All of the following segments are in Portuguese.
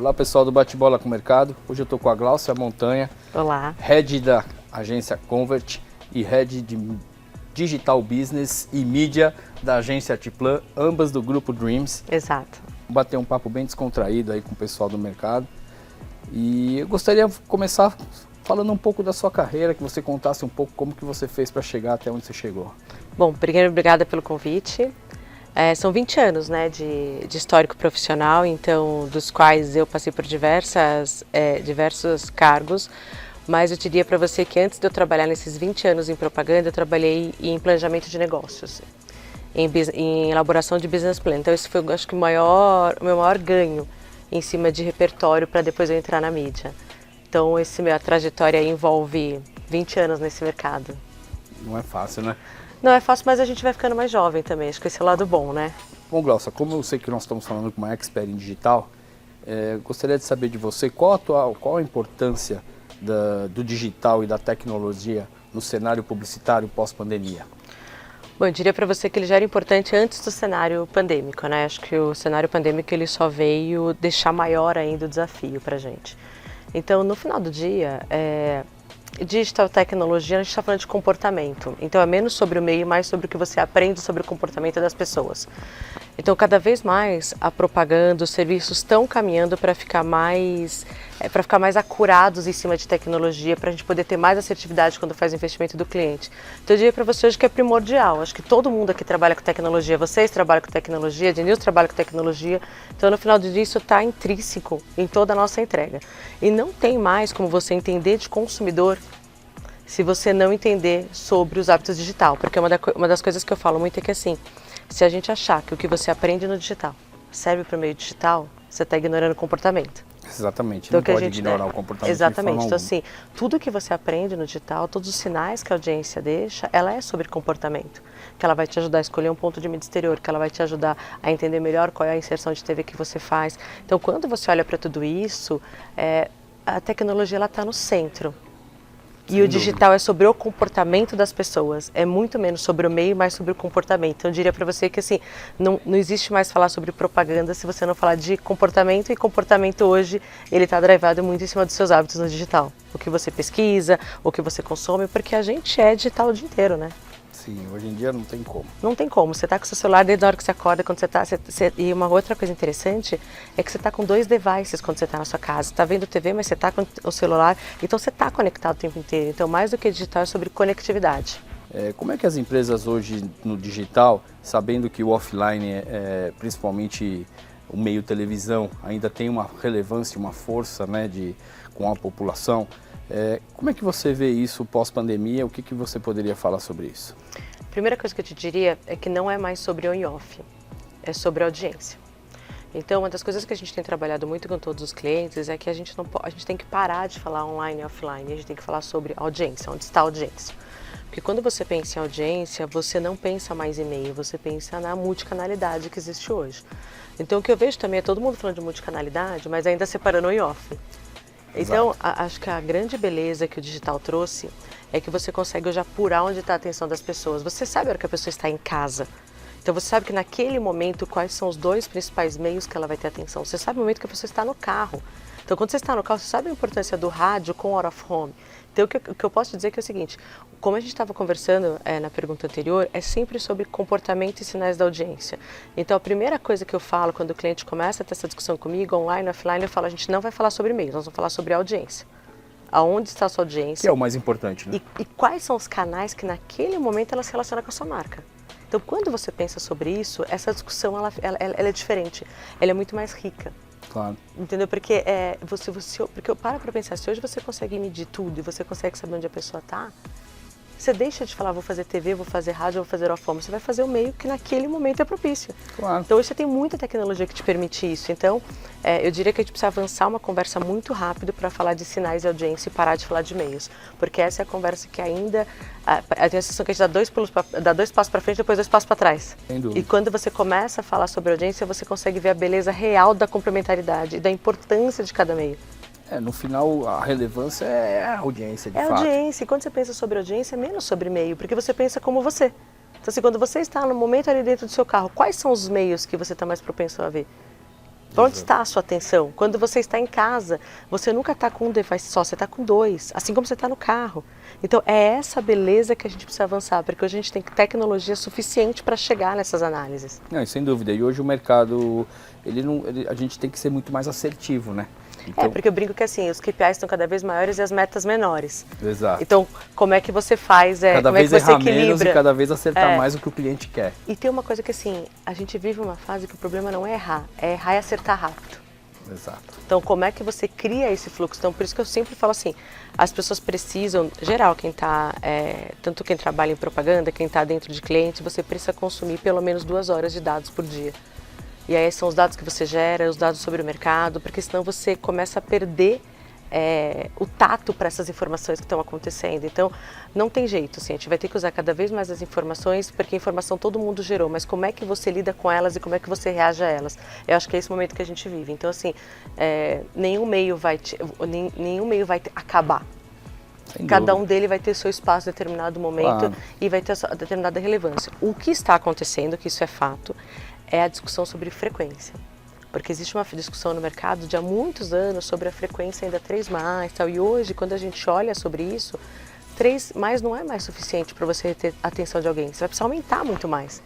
Olá pessoal do Bate-Bola com o Mercado, hoje eu estou com a Gláucia Montanha, Olá. Head da agência Convert e Head de Digital Business e Mídia da agência Artiplan, ambas do grupo Dreams. Exato. Vou bater um papo bem descontraído aí com o pessoal do mercado e eu gostaria de começar falando um pouco da sua carreira, que você contasse um pouco como que você fez para chegar até onde você chegou. Bom, primeiro, obrigada pelo convite. São 20 anos, né, de histórico profissional, então, dos quais eu passei por diversos cargos, mas eu diria para você que antes de eu trabalhar nesses 20 anos em propaganda, eu trabalhei em planejamento de negócios, em elaboração de business plan. Então, esse foi, acho que, o meu maior ganho em cima de repertório para depois eu entrar na mídia. Então, minha trajetória envolve 20 anos nesse mercado. Não é fácil, né? Não é fácil, mas a gente vai ficando mais jovem também, acho que esse é o lado bom, né? Bom, Gláucia, como eu sei que nós estamos falando com uma expert em digital, gostaria de saber de você qual a importância do digital e da tecnologia no cenário publicitário pós-pandemia. Bom, eu diria para você que ele já era importante antes do cenário pandêmico, né? Acho que o cenário pandêmico ele só veio deixar maior ainda o desafio para a gente. Então, no final do dia, digital tecnologia, a gente está falando de comportamento. Então, é menos sobre o meio, mais sobre o que você aprende sobre o comportamento das pessoas. Então, cada vez mais a propaganda, os serviços estão caminhando para ficar mais acurados em cima de tecnologia, para a gente poder ter mais assertividade quando faz o investimento do cliente. Então, eu diria para você hoje que é primordial. Acho que todo mundo aqui trabalha com tecnologia, vocês trabalham com tecnologia, a Denilson trabalha com tecnologia. Então, no final do dia, isso está intrínseco em toda a nossa entrega. E não tem mais como você entender de consumidor se você não entender sobre os hábitos digital. Porque uma das coisas que eu falo muito é que assim, se a gente achar que o que você aprende no digital serve para o meio digital, você está ignorando o comportamento. Exatamente, Então, não pode ignorar o comportamento. Exatamente, então assim, tudo que você aprende no digital, todos os sinais que a audiência deixa, ela é sobre comportamento. Que ela vai te ajudar a escolher um ponto de mídia exterior, que ela vai te ajudar a entender melhor qual é a inserção de TV que você faz. Então, quando você olha para tudo isso, a tecnologia está no centro. E o digital é sobre o comportamento das pessoas, é muito menos sobre o meio, mais sobre o comportamento. Então eu diria para você que assim, não existe mais falar sobre propaganda se você não falar de comportamento, e comportamento hoje, ele está drivado muito em cima dos seus hábitos no digital. O que você pesquisa, o que você consome, porque a gente é digital o dia inteiro, né? Sim, hoje em dia não tem como. Não tem como, você está com o seu celular desde a hora que você acorda, quando você está... E uma outra coisa interessante é que você está com 2 devices quando você está na sua casa. Você está vendo TV, mas você está com o celular, então você está conectado o tempo inteiro. Então, mais do que digital, é sobre conectividade. Como é que as empresas hoje no digital, sabendo que o offline, principalmente o meio televisão, ainda tem uma relevância, uma força, né, com a população, como é que você vê isso pós-pandemia? O que você poderia falar sobre isso? A primeira coisa que eu te diria é que não é mais sobre on e off, é sobre audiência. Então, uma das coisas que a gente tem trabalhado muito com todos os clientes é que a gente tem que parar de falar online e offline, a gente tem que falar sobre audiência, onde está a audiência. Porque quando você pensa em audiência, você não pensa mais em meio, você pensa na multicanalidade que existe hoje. Então, o que eu vejo também é todo mundo falando de multicanalidade, mas ainda separando on e off. Então, acho que a grande beleza que o digital trouxe é que você consegue hoje apurar onde está a atenção das pessoas. Você sabe a hora que a pessoa está em casa. Então, você sabe que naquele momento, quais são os 2 principais meios que ela vai ter atenção. Você sabe o momento que a pessoa está no carro. Então, quando você está no carro, você sabe a importância do rádio com out of home. Então, o que eu posso dizer é o seguinte, como a gente estava conversando na pergunta anterior, é sempre sobre comportamento e sinais da audiência. Então, a primeira coisa que eu falo quando o cliente começa a ter essa discussão comigo, online, offline, eu falo, a gente não vai falar sobre e-mail, nós vamos falar sobre audiência. Aonde está a sua audiência? Que é o mais importante, né? E quais são os canais que naquele momento ela se relaciona com a sua marca. Então, quando você pensa sobre isso, essa discussão ela é diferente, ela é muito mais rica. Claro. Entendeu? Porque porque eu paro para pensar, se hoje você consegue medir tudo e você consegue saber onde a pessoa está, você deixa de falar, vou fazer TV, vou fazer rádio, vou fazer off-home, você vai fazer o meio que naquele momento é propício. Claro. Então hoje você tem muita tecnologia que te permite isso. Então eu diria que a gente precisa avançar uma conversa muito rápido para falar de sinais de audiência e parar de falar de meios. Porque essa é a conversa que ainda, eu tenho a sensação que a gente dá 2 passos para frente e depois 2 passos para trás. Sem dúvida. E quando você começa a falar sobre audiência, você consegue ver a beleza real da complementaridade e da importância de cada meio. No final, a relevância é a audiência, de fato. É audiência. E quando você pensa sobre audiência, é menos sobre meio, porque você pensa como você. Então, assim, quando você está no momento ali dentro do seu carro, quais são os meios que você está mais propenso a ver? Para onde está a sua atenção? Quando você está em casa, você nunca está com um device só, você está com dois, assim como você está no carro. Então é essa beleza que a gente precisa avançar, porque hoje a gente tem tecnologia suficiente para chegar nessas análises. Não, sem dúvida. E hoje o mercado, a gente tem que ser muito mais assertivo, né? Então, porque eu brinco que assim, os KPIs estão cada vez maiores e as metas menores. exato. Então, como é que você faz? Cada como vez é que você errar menos equilibra? e cada vez acertar mais o que o cliente quer. E tem uma coisa que assim, a gente vive uma fase que o problema não é errar e acertar rápido. Exato. Então, como é que você cria esse fluxo? Então, por isso que eu sempre falo assim, as pessoas precisam, geral, tanto quem trabalha em propaganda, quem está dentro de cliente, você precisa consumir pelo menos 2 horas de dados por dia. E aí são os dados que você gera, os dados sobre o mercado, porque senão você começa a perder o tato para essas informações que estão acontecendo. Então, não tem jeito, assim, a gente vai ter que usar cada vez mais as informações, porque a informação todo mundo gerou, mas como é que você lida com elas e como é que você reage a elas? Eu acho que é esse momento que a gente vive. Então, assim, nenhum meio vai acabar. Cada um dele vai ter seu espaço em determinado momento e vai ter a sua determinada relevância. O que está acontecendo, que isso é fato, é a discussão sobre frequência. Porque existe uma discussão no mercado de há muitos anos sobre a frequência ainda 3+, tal, e hoje, quando a gente olha sobre isso, 3+ não é mais suficiente para você ter a atenção de alguém, você vai precisar aumentar muito mais.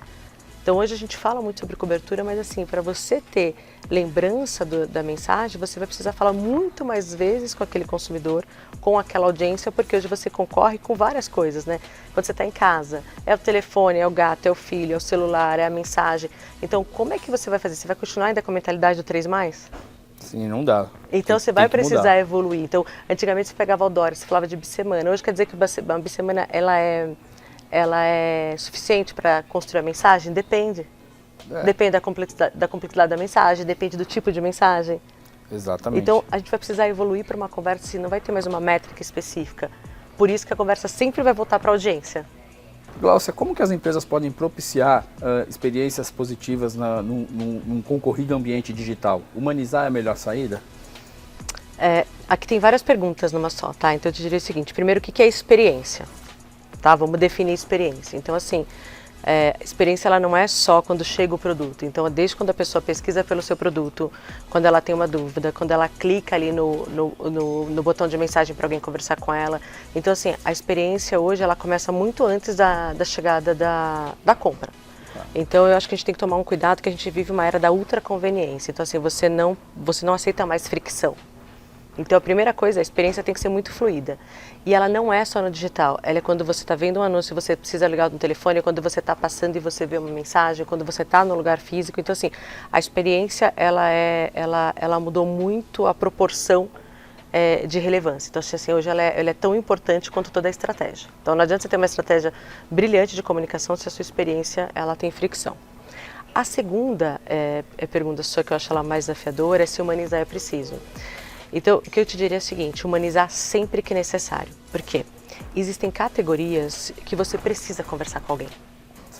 Então hoje a gente fala muito sobre cobertura, mas assim, para você ter lembrança da mensagem, você vai precisar falar muito mais vezes com aquele consumidor, com aquela audiência, porque hoje você concorre com várias coisas, né? Quando você está em casa, é o telefone, é o gato, é o filho, é o celular, é a mensagem. Então, como é que você vai fazer? Você vai continuar ainda com a mentalidade do 3+? Sim, não dá. Então você vai precisar evoluir. Então, antigamente você pegava Outdoor, você falava de bissemana. Hoje quer dizer que a bissemana, ela é suficiente para construir a mensagem? Depende. Depende da complexidade da mensagem, depende do tipo de mensagem. Exatamente. Então, a gente vai precisar evoluir para uma conversa, assim, não vai ter mais uma métrica específica. Por isso que a conversa sempre vai voltar para a audiência. Gláucia, como que as empresas podem propiciar experiências positivas num concorrido ambiente digital? Humanizar é a melhor saída? Aqui tem várias perguntas numa só, tá? Então eu te diria o seguinte, primeiro, o que é experiência? Tá? Vamos definir experiência. Então, assim, experiência ela não é só quando chega o produto. Então, desde quando a pessoa pesquisa pelo seu produto, quando ela tem uma dúvida, quando ela clica ali no botão de mensagem para alguém conversar com ela. Então, assim, a experiência hoje ela começa muito antes da chegada da compra. Então, eu acho que a gente tem que tomar um cuidado, que a gente vive uma era da ultraconveniência. Então, assim, você não aceita mais fricção. Então, a primeira coisa, a experiência tem que ser muito fluida. E ela não é só no digital, ela é quando você está vendo um anúncio e você precisa ligar no telefone, é quando você está passando e você vê uma mensagem, quando você está no lugar físico. Então, assim, a experiência, ela mudou muito a proporção de relevância. Então, assim, hoje ela é tão importante quanto toda a estratégia. Então, não adianta você ter uma estratégia brilhante de comunicação se a sua experiência ela tem fricção. A segunda pergunta sua, que eu acho ela mais desafiadora, é se humanizar é preciso. Então, o que eu te diria é o seguinte, humanizar sempre que necessário. Por quê? Existem categorias que você precisa conversar com alguém.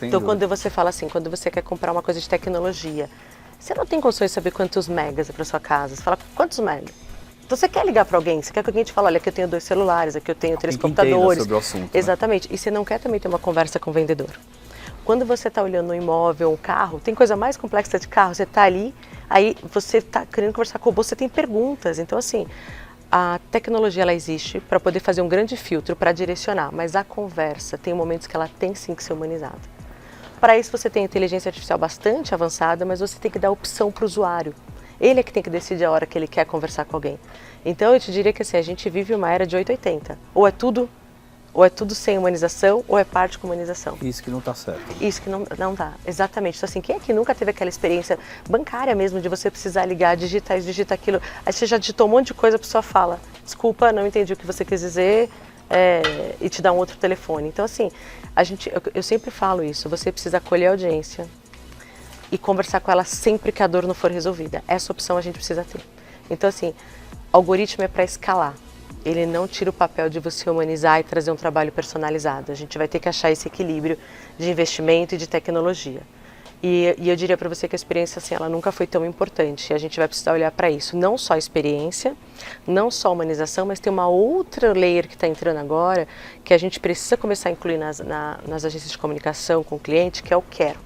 Então, quando você fala assim, quando você quer comprar uma coisa de tecnologia, você não tem condições de saber quantos megas é para sua casa. Você fala, quantos megas? Então, você quer ligar para alguém, você quer que alguém te fale, olha, aqui eu tenho 2 celulares, aqui eu tenho 3 computadores. Sobre o assunto, exatamente. Né? E você não quer também ter uma conversa com o vendedor. Quando você está olhando um imóvel, um carro, tem coisa mais complexa de carro, você está ali, aí você está querendo conversar com o robô, você tem perguntas. Então, assim, a tecnologia ela existe para poder fazer um grande filtro, para direcionar, mas a conversa tem momentos que ela tem sim que ser humanizada. Para isso você tem inteligência artificial bastante avançada, mas você tem que dar opção para o usuário. Ele é que tem que decidir a hora que ele quer conversar com alguém. Então, eu te diria que assim, a gente vive uma era de 880. Ou é tudo sem humanização, ou é parte com humanização. Isso que não está certo. Isso que não dá, exatamente. Então, assim, quem é que nunca teve aquela experiência bancária mesmo, de você precisar ligar, digitar isso, digita aquilo, aí você já digitou um monte de coisa, a pessoa fala, desculpa, não entendi o que você quis dizer, e te dá um outro telefone. Então, assim, eu sempre falo isso, você precisa acolher a audiência e conversar com ela sempre que a dor não for resolvida. Essa opção a gente precisa ter. Então, assim, algoritmo é para escalar. Ele não tira o papel de você humanizar e trazer um trabalho personalizado. A gente vai ter que achar esse equilíbrio de investimento e de tecnologia. E eu diria para você que a experiência, assim, ela nunca foi tão importante. E a gente vai precisar olhar para isso. Não só a experiência, não só a humanização, mas tem uma outra layer que está entrando agora, que a gente precisa começar a incluir nas agências de comunicação com o cliente, que é o quero.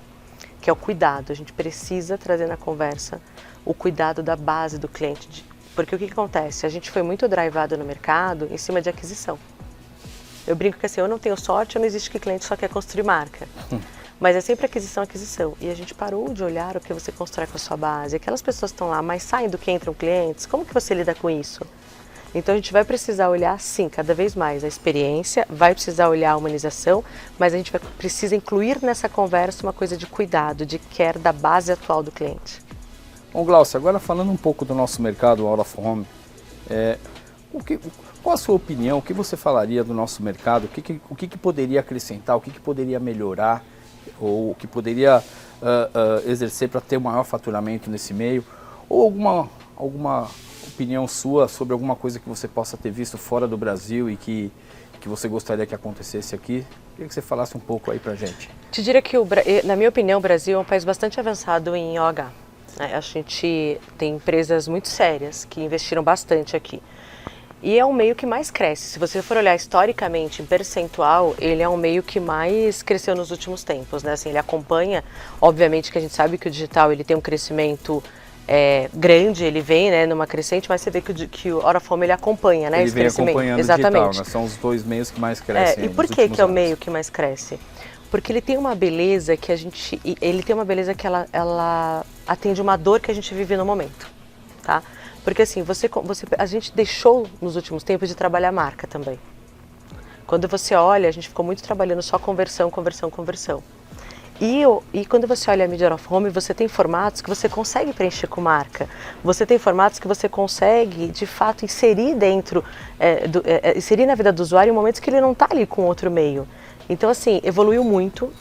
que é o cuidado. A gente precisa trazer na conversa o cuidado da base do cliente. Porque o que acontece? A gente foi muito drivado no mercado em cima de aquisição. Eu brinco que assim, eu não tenho sorte, não existe que cliente só quer construir marca. Mas é sempre aquisição, aquisição. E a gente parou de olhar o que você constrói com a sua base. Aquelas pessoas estão lá, mas saem do que entram clientes. Como que você lida com isso? Então a gente vai precisar olhar, sim, cada vez mais a experiência, vai precisar olhar a humanização, mas a gente precisa incluir nessa conversa uma coisa de cuidado, de care da base atual do cliente. Bom, Glaucia, agora falando um pouco do nosso mercado Out of Home, qual a sua opinião, o que você falaria do nosso mercado, o que poderia acrescentar, o que poderia melhorar, ou o que poderia exercer para ter um maior faturamento nesse meio, ou alguma opinião sua sobre alguma coisa que você possa ter visto fora do Brasil e que você gostaria que acontecesse aqui? Queria que você falasse um pouco aí pra gente. Te diria que, na minha opinião, o Brasil é um país bastante avançado em OH. A gente tem empresas muito sérias que investiram bastante aqui. E é um meio que mais cresce. Se você for olhar historicamente, em percentual, ele é um meio que mais cresceu nos últimos tempos, né? Assim, ele acompanha, obviamente que a gente sabe que o digital ele tem um crescimento grande, ele vem, né, numa crescente, mas você vê que o Out of Home ele acompanha, né, esse crescimento. Ele vem acompanhando o digital, né? São os dois meios que mais crescem. E por que é o meio que mais cresce? Porque ele tem uma beleza que ela atende uma dor que a gente vive no momento, tá? Porque assim, a gente deixou nos últimos tempos de trabalhar a marca também. Quando você olha, a gente ficou muito trabalhando só conversão. E quando você olha a mídia Out of Home, você tem formatos que você consegue preencher com marca. Você tem formatos que você consegue, de fato, inserir inserir na vida do usuário em momentos que ele não está ali com outro meio. Então, assim, evoluiu muito.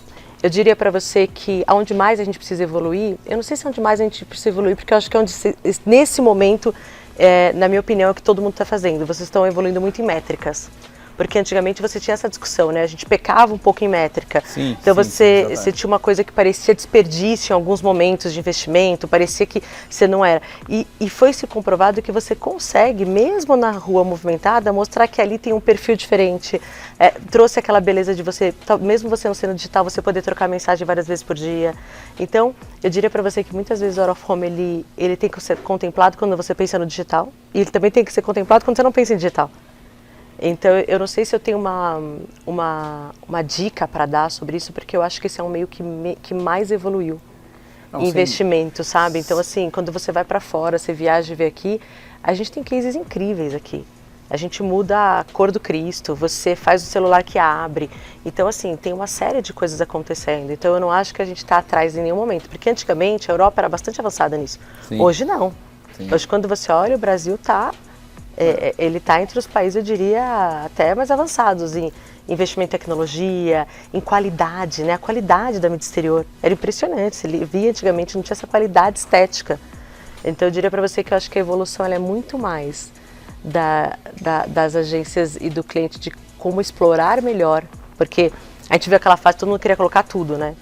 Eu diria para você que aonde mais a gente precisa evoluir, eu não sei se é onde mais a gente precisa evoluir, porque eu acho que é onde, nesse momento, na minha opinião, é o que todo mundo está fazendo. Vocês estão evoluindo muito em métricas. Porque antigamente você tinha essa discussão, né? A gente pecava um pouco em métrica. Sim, então você tinha uma coisa que parecia desperdício em alguns momentos de investimento, parecia que você não era. E foi se comprovado que você consegue, mesmo na rua movimentada, mostrar que ali tem um perfil diferente. Trouxe aquela beleza de você, mesmo você não sendo digital, você poder trocar mensagem várias vezes por dia. Então, eu diria para você que muitas vezes o Out of Home ele tem que ser contemplado quando você pensa no digital, e ele também tem que ser contemplado quando você não pensa em digital. Então, eu não sei se eu tenho uma dica para dar sobre isso, porque eu acho que esse é um meio que mais evoluiu em investimento, sabe? Então, assim, quando você vai para fora, você viaja e vê aqui, a gente tem cases incríveis aqui. A gente muda a cor do Cristo, você faz o celular que abre. Então, assim, tem uma série de coisas acontecendo. Então, eu não acho que a gente está atrás em nenhum momento, porque antigamente a Europa era bastante avançada nisso. Sim. Hoje, não. Sim. Hoje, quando você olha, o Brasil está... ele está entre os países, eu diria, até mais avançados em investimento em tecnologia, em qualidade, né? A qualidade da mídia exterior era impressionante. Você via antigamente, não tinha essa qualidade estética. Então, eu diria para você que eu acho que a evolução ela é muito mais das agências e do cliente de como explorar melhor. Porque a gente viu aquela fase, todo mundo queria colocar tudo, né?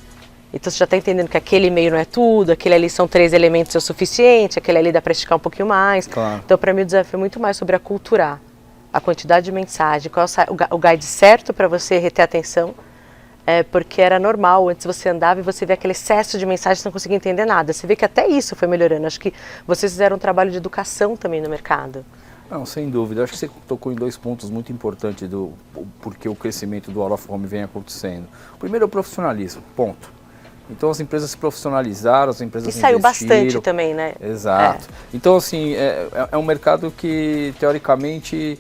Então você já está entendendo que aquele e-mail não é tudo, aquele ali são 3 elementos é o suficiente, aquele ali dá para esticar um pouquinho mais. Claro. Então para mim o desafio é muito mais sobre aculturar a quantidade de mensagem, qual é o guide certo para você reter a atenção, porque era normal, antes você andava e você vê aquele excesso de mensagens e não conseguia entender nada. Você vê que até isso foi melhorando. Acho que vocês fizeram um trabalho de educação também no mercado. Não, sem dúvida. Acho que você tocou em 2 pontos muito importantes do porque o crescimento do Out of Home vem acontecendo. O primeiro é o profissionalismo, ponto. Então as empresas se profissionalizaram, as empresas investiram. E saiu bastante também, né? Exato. Então assim, é um mercado que teoricamente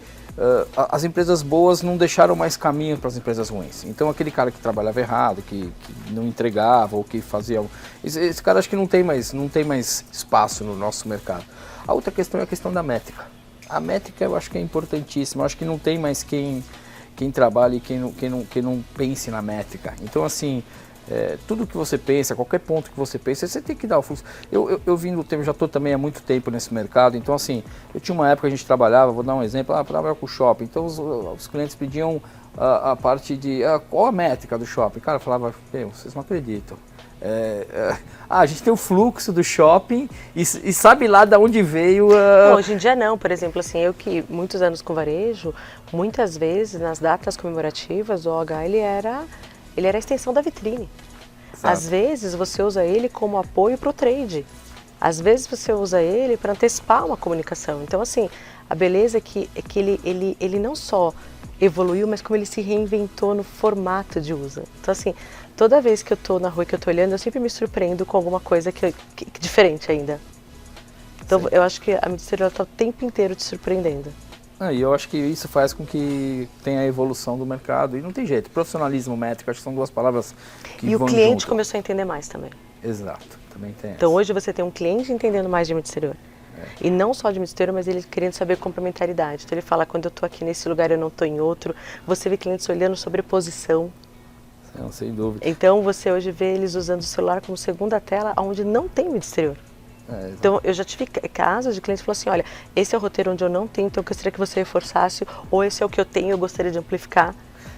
as empresas boas não deixaram mais caminho para as empresas ruins. Então aquele cara que trabalhava errado, que não entregava ou que fazia... Esse cara acho que não tem mais espaço no nosso mercado. A outra questão é a questão da métrica. A métrica eu acho que é importantíssima. Eu acho que não tem mais quem trabalhe e quem não pense na métrica. Então assim... tudo que você pensa, qualquer ponto que você pensa, você tem que dar o fluxo. Eu vim do tempo, já estou também há muito tempo nesse mercado, então assim, eu tinha uma época que a gente trabalhava, vou dar um exemplo, trabalhava com o shopping, então os clientes pediam a parte de, qual a métrica do shopping? Cara, eu falava, vocês não acreditam. A gente tem o fluxo do shopping e sabe lá de onde veio... Não, hoje em dia não, por exemplo, assim, eu que muitos anos com varejo, muitas vezes nas datas comemorativas, o OH ele era a extensão da vitrine. Às vezes você usa ele como apoio para o trade. Às vezes você usa ele para antecipar uma comunicação. Então, assim, a beleza é que ele não só evoluiu, mas como ele se reinventou no formato de uso. Então, assim, toda vez que eu estou na rua e que eu estou olhando, eu sempre me surpreendo com alguma coisa que diferente ainda. Então, eu acho que a mídia exterior está o tempo inteiro te surpreendendo. E eu acho que isso faz com que tenha a evolução do mercado. E não tem jeito. Profissionalismo, métrica, acho que são duas palavras que vão E o cliente junto. começou a entender mais também. Exato, também tem Então essa. hoje você tem um cliente entendendo mais de mídia exterior. E não só de mídia exterior, mas ele querendo saber complementaridade. Então ele fala, quando eu estou aqui nesse lugar eu não estou em outro. Você vê clientes olhando sobreposição. Não, sem dúvida. Então você hoje vê eles usando o celular como segunda tela, onde não tem mídia exterior. Então eu já tive casos de clientes que falaram assim, olha, esse é o roteiro onde eu não tenho, então eu gostaria que você reforçasse, ou esse é o que eu tenho, eu gostaria de amplificar.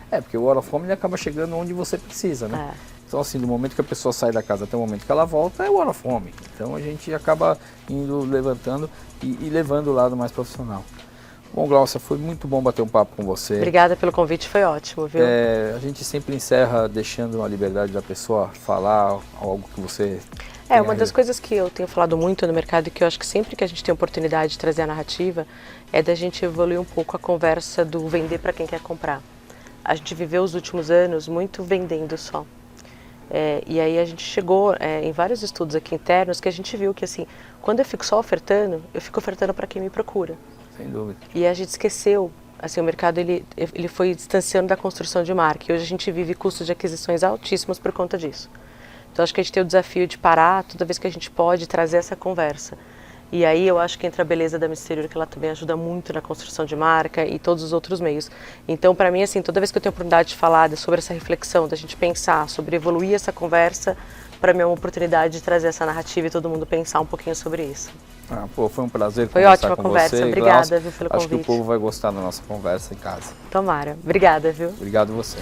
Porque o out of home ele acaba chegando onde você precisa, né? Então, assim, do momento que a pessoa sai da casa até o momento que ela volta, é o out of home. Então, a gente acaba indo, levantando e levando o lado mais profissional. Bom, Glaucia, foi muito bom bater um papo com você. Obrigada pelo convite, foi ótimo, viu? A gente sempre encerra deixando a liberdade da pessoa falar algo que você... Uma das coisas que eu tenho falado muito no mercado e que eu acho que sempre que a gente tem oportunidade de trazer a narrativa é da gente evoluir um pouco a conversa do vender para quem quer comprar. A gente viveu os últimos anos muito vendendo só. E aí a gente chegou em vários estudos aqui internos que a gente viu que assim, quando eu fico só ofertando, eu fico ofertando para quem me procura. Sem dúvida. E a gente esqueceu, assim, o mercado ele foi distanciando da construção de marca e hoje a gente vive custos de aquisições altíssimos por conta disso. Então acho que a gente tem o desafio de parar toda vez que a gente pode trazer essa conversa. E aí eu acho que entra a beleza da mídia exterior, que ela também ajuda muito na construção de marca e todos os outros meios. Então, para mim, assim, toda vez que eu tenho a oportunidade de falar sobre essa reflexão, da gente pensar sobre evoluir essa conversa, para mim é uma oportunidade de trazer essa narrativa e todo mundo pensar um pouquinho sobre isso. Foi um prazer Foi conversar ótima com conversa, você, obrigada, Glaucia. viu, pelo Acho convite. que o povo vai gostar da nossa conversa em casa. Tomara. Obrigada, viu? Obrigado você.